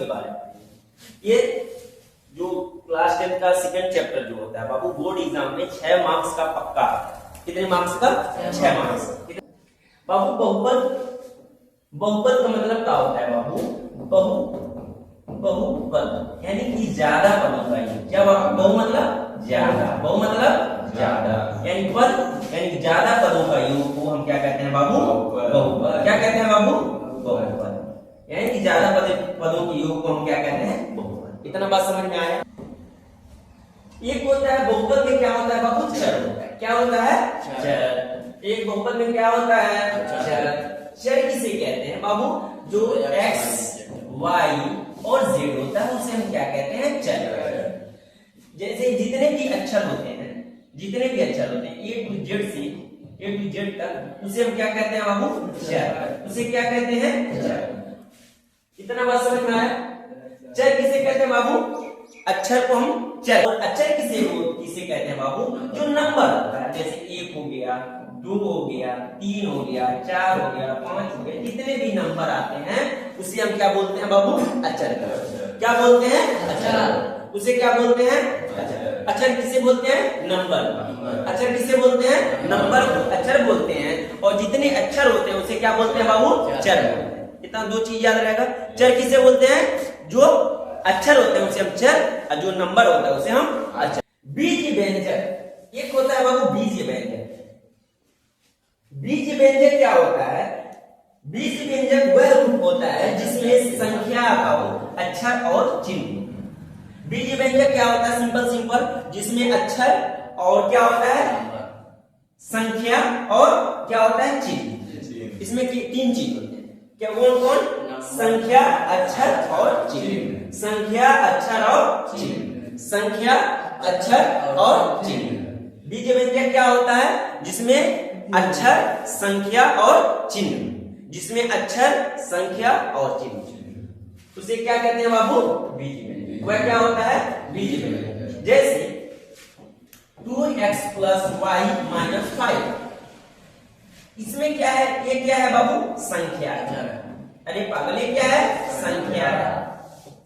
बारे में। ये जो क्लास 10 का सेकंड चैप्टर जो होता है बाबू, बोर्ड एग्जाम में 6 मार्क्स का पक्का आता है। कितने मार्क्स का? 6 मार्क्स। बाबू बहुपद का मतलब क्या होता है बाबू? बहुपद यानी कि ज्यादा पदों का योग। क्या बहु मतलब ज्यादा, बहु मतलब ज्यादा, यानी पद यानी ज्यादा पदों का योग को हम क्या कहते हैं बाबू? बहुपद। क्या कहते हैं बाबू? बहुपद। यानी कि ज्यादा पदों के योग को हम क्या कहते हैं? बहुपद। इतना बात समझ में आया? एक होता है बहुपद में क्या होता है बाबू? चर होता है। क्या होता है? चर। एक बहुपद में क्या होता है? चर। चर किसे कहते हैं बाबू? जो x, y और z होता है उसे हम क्या कहते हैं? चर। जैसे जितने भी अक्षर होते हैं, A to Z तक, उसे हम क्या कहते हैं बाबू? चर। उसे क्या कहते हैं? चर। इतना बात समझ में आया? चर किसे कहते हैं बाबू? अक्षर को हम चर। और अक्षर किसे कहते हैं बाबू? जो नंबर होता है, जैसे 1 हो गया, 2 हो गया, 3 हो गया, 4 हो गया, 5 हो गया, जितने भी नंबर आते हैं उसे हम क्या बोलते हैं बाबू? अक्षर। क्या बोलते हैं? अक्षर। उसे क्या बोलते हैं? अक्षर। अक्षर किसे बोलते हैं? नंबर। अक्षर किसे बोलते हैं? नंबर को अक्षर बोलते हैं। और जितने अक्षर होते हैं उसे क्या बोलते हैं बाबू? चर। इतना 2 चीज याद रहेगा। चर किसे बोलते हैं? जो अक्षर होते हैं उसे हम चर, और जो नंबर होता है उसे हम अक्षर। बीज व्यंजक एक होता है बाबू बीज व्यंजक। बीज व्यंजक क्या होता है? बीज व्यंजक वह रूप होता है जिसमें संख्या का अक्षर और चिन्ह। बीज व्यंजक क्या होता है? सिंपल जिसमें अक्षर और क्या होता है? संख्या और क्या होता है? चिन्ह। इसमें 3 चीज होते हैं। क्या कौन? संख्या, अक्षर और चिन्ह। संख्या, अक्षर और चिन्ह। संख्या, अक्षर और चिन्ह। बीज व्यंजक क्या होता है? जिसमें अक्षर, संख्या और चिन्ह। जिसमें अक्षर, संख्या और चिन्ह, उसे क्या कहते हैं बाबू? बीज व्यंजक। वह क्या होता है? बीज व्यंजक। जैसे 2x + y - 5, इसमें क्या है? ये क्या है बाबू? संख्या। अरे पागल, ये क्या है?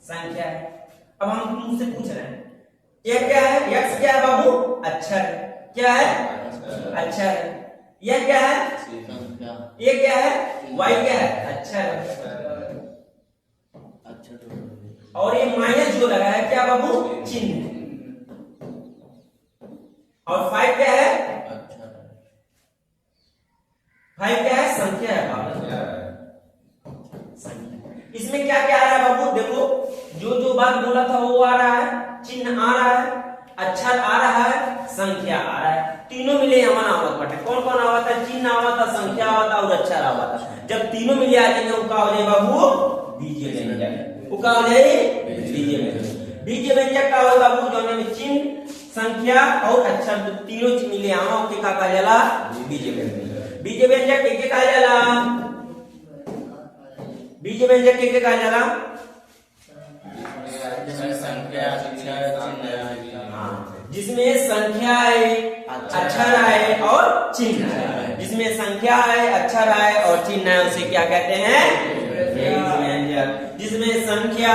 संख्या है। अब हम तुमसे पूछ रहे हैं, ये क्या है? x क्या है बाबू? अक्षर। क्या है? अक्षर। यह क्या है? ये क्या है? y क्या है? अक्षर। और ये माइनस जो लगा है क्या बाबू? चिन्ह। और 5 क्या है? 5 क्या है? संख्या है बाबू। इसमें क्या क्या आ रहा है बाबू? देखो, जो बात बोला था वो आ रहा है, चिन्ह आ रहा है, अक्षर आ रहा है, संख्या आ रहा है। तीनों मिले हमारा आवत बटे। कौन कौन आवा था? चिन्ह आवा था, संख्या आवा था और अक्षर आवा था। जब तीनों मिले आ जाएंगे वो क्या हो जाए बाबू? बीज व्यंजक। वो क्या हो जाए? बीज व्यंजक। बीज व्यंजक का होगा बाबू जो में चिन्ह, संख्या और अक्षर तीनों मिले आवा के का कहा जाला? बीज व्यंजक। बीज व्यंजक के कहा जाला? बीज व्यंजक के कहा जाला? जिसमें संख्या आए, अक्षर आए और चिन्ह आए। जिसमें संख्या आए, अक्षर आए और चिन्ह आए उसे क्या कहते हैं? बीज व्यंजक। जिसमें संख्या,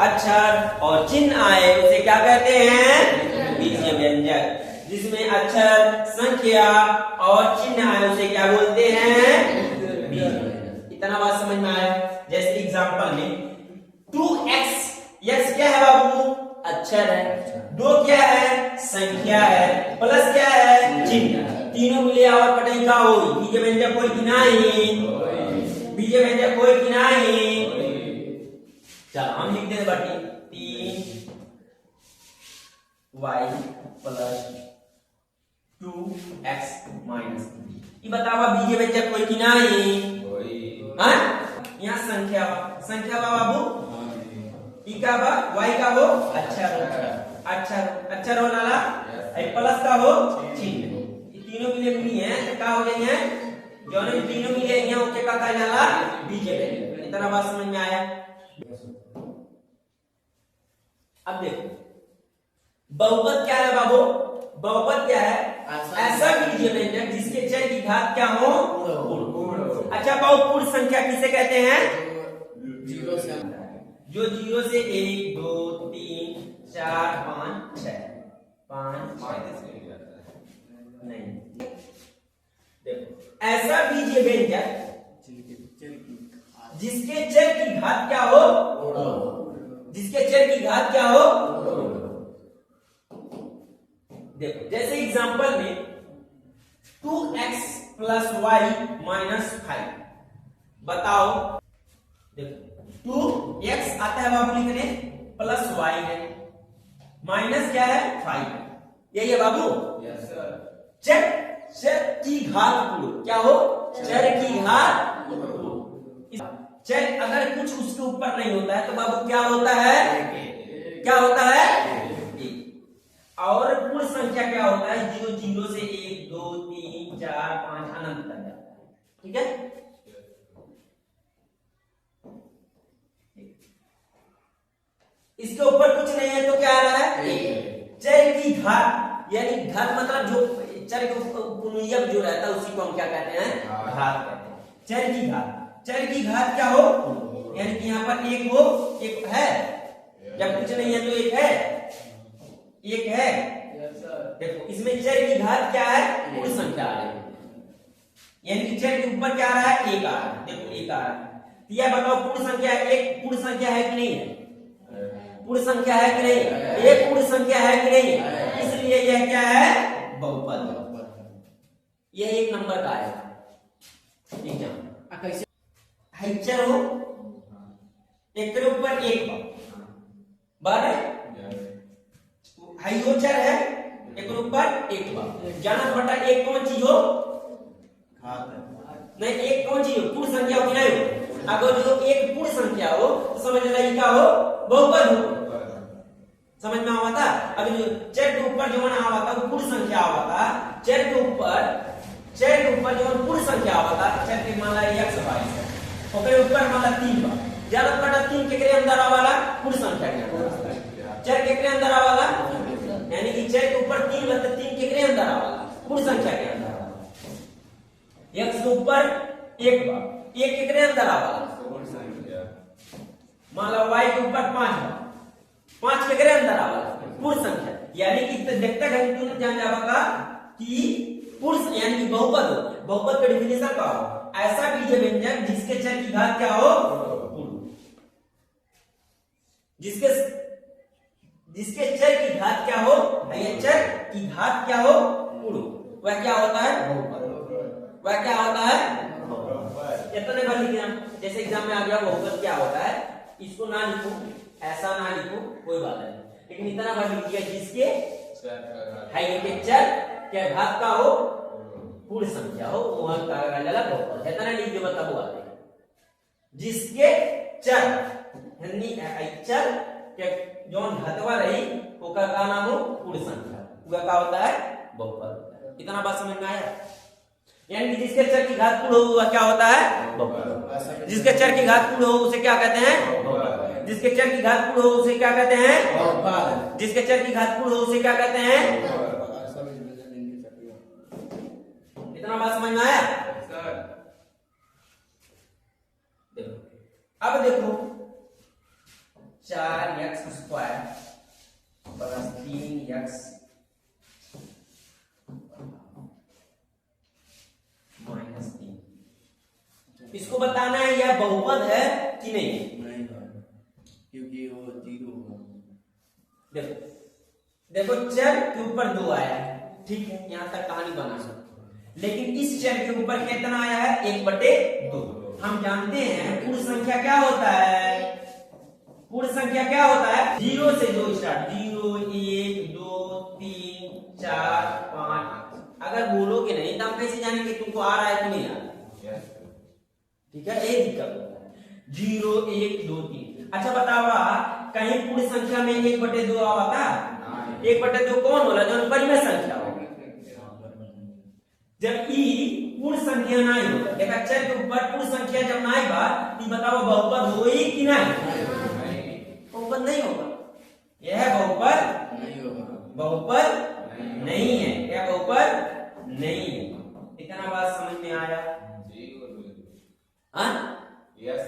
अक्षर और चिन्ह आए उसे क्या कहते हैं? बीज व्यंजक। जिसमें अक्षर, संख्या और चिन्ह आए उसे क्या बोलते हैं? बीज व्यंजक। इतना बात समझ में आया? जैसे एग्जांपल में 2x, x क्या है बाबू? अक्षर है। 2 क्या है? संख्या है। प्लस क्या है? चिन्ह। तीनों मिले आवत पटे का हो? बीज व्यंजक कोई कि नहीं? बीज व्यंजक कोई कि नहीं? चलो हम लिख देते बाटी 3y + 2x - 3। ये बतावा बीज व्यंजक कोई कि नहीं? हाँ? यहाँ संख्या बा बाबू, ई का बा, y का हो अक्षर हो लाला, प्लस का हो चिन्ह। ये तीनों मिली है तो क्या हो गई है? जो ने तीनों मिले हैं ओके का कहा जाला? बीज व्यंजक। इतना बात समझ में आया? अब देखो बहुपद क्या है बाबू? बहुपद क्या है? ऐसा बीज व्यंजक जिसके चर की घात क्या हो? पूर्ण। अच्छा बाबू, पूर्ण संख्या किसे कहते हैं? जो 0 से 1 2 3 4 5 6 5 नहीं। देखो ऐसा बीजीय व्यंजक जिसके चर की घात क्या हो, जिसके चर की घात क्या हो। देखो जैसे एग्जांपल में 2x + y - 5 बताओ। देखो 2x आता है बाबू लिखने, प्लस y है, माइनस क्या है 5, यही है बाबू। Yes sir. चर की घात पूर्ण क्या हो, चर की घात। चर अगर कुछ उसके ऊपर नहीं होता है तो बाबू क्या होता है, क्या होता है एक। और पूर्ण संख्या क्या होता है, 0 से 1 2 3 4 5 अनंत तक जाता है। ठीक है, इसके ऊपर कुछ नहीं है तो क्या आ रहा है एक। चर की घात यानी घात मतलब जो चर के गुणियक जो रहता है उसी को हम क्या कहते हैं, घात कहते हैं। चर की घात, चर की घात क्या हो, यानी कि यहाँ पर एक हो, एक है, जब कुछ नहीं है तो एक है, एक है। देखो इसमें चर की घात क्या है, पूर्ण संख्या आ रही है, यानी कि चर के ऊपर क्या आ रहा है, एक आ रहा है। देखो एक आ रहा है, तो यह बताओ पूर्ण संख्या एक पूर्ण संख्या है कि नहीं है, पूर्ण संख्या है कि नहीं, एक पूर्ण संख्या है कि नहीं, इसलिए यह क्या है, बहुपद। यह एक नंबर का आएगा। चर हो एक के ऊपर एक बार हाइयो चर है, एक ऊपर एक बार जाना बटा एक कौन चीज हो, नहीं एक कौन चीज हो, पूर्ण संख्या हो कि नहीं हो। अगर जो एक पूर्ण संख्या हो तो समझ लेना क्या हो, बहुपद हो। समझ में आवा था। अगर जो चर के ऊपर जो ना आवा था वो पूर्ण संख्या आवा था, चर के ऊपर जो पूर्ण संख्या आवा था, चर के मान ला x y ओकरे ऊपर मान ला 3 बा, ज्यादा बटा 3 के अंदर आवाला पूर्ण संख्या के अंदर, चर के अंदर आवाला, यानी कि चर के ऊपर 3 बता 3 के अंदर आवाला पूर्ण संख्या के अंदर आवाला। x के ऊपर 1 बा, 1 के अंदर आवाला पूर्ण संख्या, मान ला y के ऊपर 5 बा, 5 के अंदर आवाला पूर्ण संख्या। यानी कि देखते गए तूने जान जावा का कि पूर्ण यानी कि बहुपद हो। बहुपद का डेफिनेशन क्या हो, ऐसा बीजीय व्यंजक जिसके चर की घात क्या हो, पूर्ण, जिसके चर की घात क्या हो, ये चर की घात क्या हो, पूर्ण, वह क्या होता है, बहुपद। वह क्या होता है, इतने बार लिखना। जैसे एग्जाम में आ गया बहुपद क्या होता है, इसको ना लिखो, ऐसा ना लिखो, कोई बात नहीं, लेकिन इतना बार लिख दिया जिसके चर के घात का हो, पूर्ण संख्या हो, वहां का बहुपद है। तना लिख दे बता हुआ जिसके चर यानी चर के जोन घातवा रही ओका का नाम हो पूर्ण संख्या, वह का होता है, बहुपद। इतना बात समझ में आया। यानी कि जिसके चर की घात पूर्ण हो वह क्या होता है, बहुपद। जिसके चर की घात पूर्ण हो उसे क्या कहते हैं, बहुपद। जिसके चर की घात पूर्ण हो उसे क्या कहते हैं, बहुपद। जिसके चर की घात पूर्ण हो उसे क्या कहते हैं। इतना बात समझ में आया। देखो अब देखो 4x² + 3x -3, इसको बताना है यह बहुपद है कि नहीं, क्योंकि वो 0 होगा। देखो चर के ऊपर 2 आया है, ठीक है, यहां तक कहानी बना सकते, लेकिन इस चर के ऊपर कितना आया है, 1/2। हम जानते हैं पूर्ण संख्या क्या होता है, पूर्ण संख्या क्या होता है, 0 से 2 स्टार्ट, 0 1 2 3 4 5। अगर बोलोगे नहीं तो हम कैसे जानेंगे तुमको आ रहा है कि नहीं आ रहा, ठीक है, ये दिक्कत होता है। 0 1 2 3। अच्छा बतावा कहीं पूर्ण संख्या में 1/2 आवा था, 1/2 कौन होला, जो परिमेय संख्या हो। जब ई पूर्ण संख्या ना हो, देखा चर के ऊपर पूर्ण संख्या जब ना आएगा तो बताओ बहुपद होई कि नहीं, बहुपद नहीं होगा। यह बहुपद नहीं होगा, बहुपद नहीं है, यह बहुपद नहीं है। इतना बात समझ में आया, हाँ? यस।